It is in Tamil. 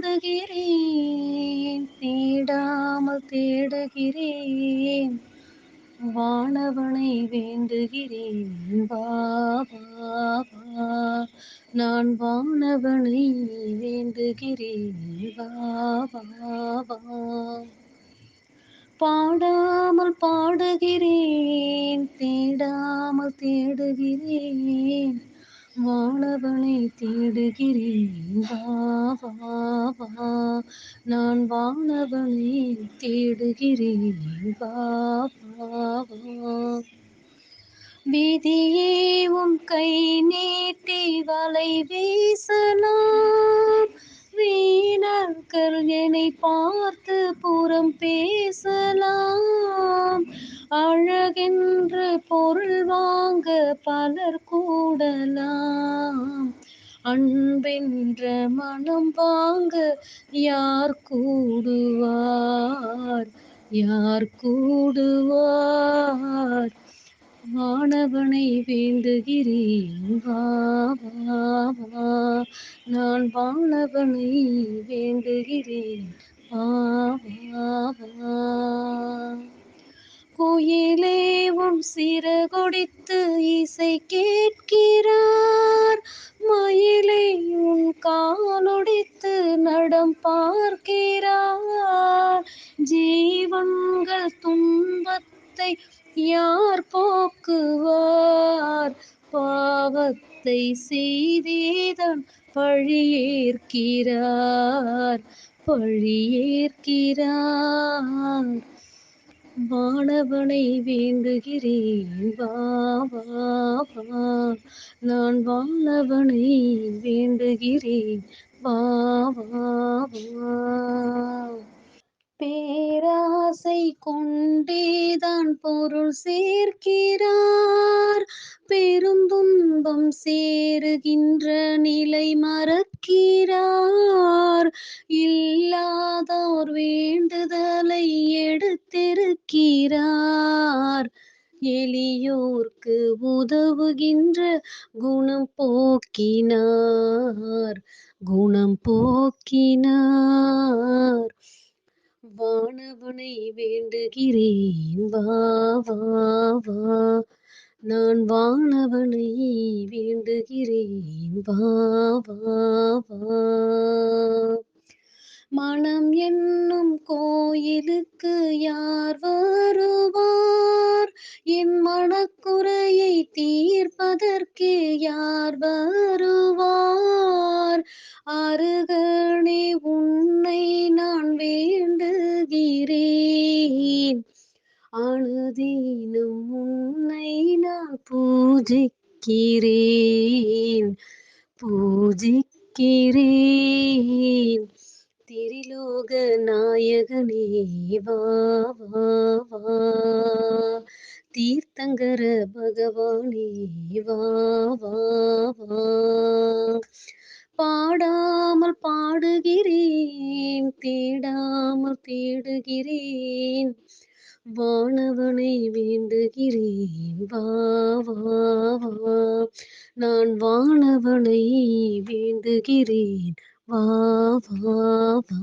பாடுகிறேன், தேடாமல் தேடுகிறேன். வானவனை வேண்டுகிறேன், வா வா வா. நான் வானவனை வேண்டுகிறேன், வா வா வா. பாடாமல் பாடுகிறேன், தேடாமல் தேடுகிறேன். வானவனை தேடுகிறேன், வா வா வா. நான் வானவனை தேடுகிறேன், வா வா வா. விதியே உன் கை நீட்டி வலை வீசலாம். வீணர்கள் என்னை பார்த்து புறம் பேசலாம். அழகென்ற பொருள் வாங்க பலர் கூடலாம். அன்பென்ற மனம் வாங்க யார் கூடுவார், யார் கூடுவார். வானவனை வேண்டுகிறேன், வா வா வா. நான் வானவனை வேண்டுகிறேன், வா வா வா. குயிலே உன் சிறகொடித்து இசை கேட்கிறார். மயிலே உன் காலொடித்து நடம் பார்க்கிறார். ஜீவன்கள் துன்பத்தை யார் போக்குவார்? பாவத்தை செய்தேதான் பழியேற்கிறார், பழியேற்கிறார். வானவனை வேண்டுகிறேன், வா வா வா. நான் வானவனை வேண்டுகிறேன், வா வா வா. பேராசை கொண்டேதான் பொருள் சேர்க்கிறார். பெருந்துன்பம் சேருகின்ற நிலை மறக்கிறார். இல்லாதோர் வேண்டுதலை எடுத்திருக்கிறார். எளியோர்க்கு உதவுகின்ற குணம் போக்கினார், குணம் போக்கினார். வானவனை வேண்டுகிறேன், வா வா வா. நான் வானவனை வேண்டுகிறேன், வா வா வா. மனம் என்னும் கோயிலுக்கு யார் வருவார்? என் மனக்குறையை தீர்ப்பதற்கு யார் வருவார்? அருகனே உன்னை நான் வேண்டுகிறேன். அனுதினம் உன்னை நான் பூஜிக்கிறேன், பூஜிக்கிறேன். திரிலோக நாயகனே, வா வா வா. தீர்த்தங்கர பகவானே, வா வா வா. பாடாமல் பாடுகிறேன், தேடாமல் தேடுகிறேன். வானவனை வேண்டுகிறேன், வா வா வா. நான் வானவனை வேண்டுகிறேன், வா வா வா.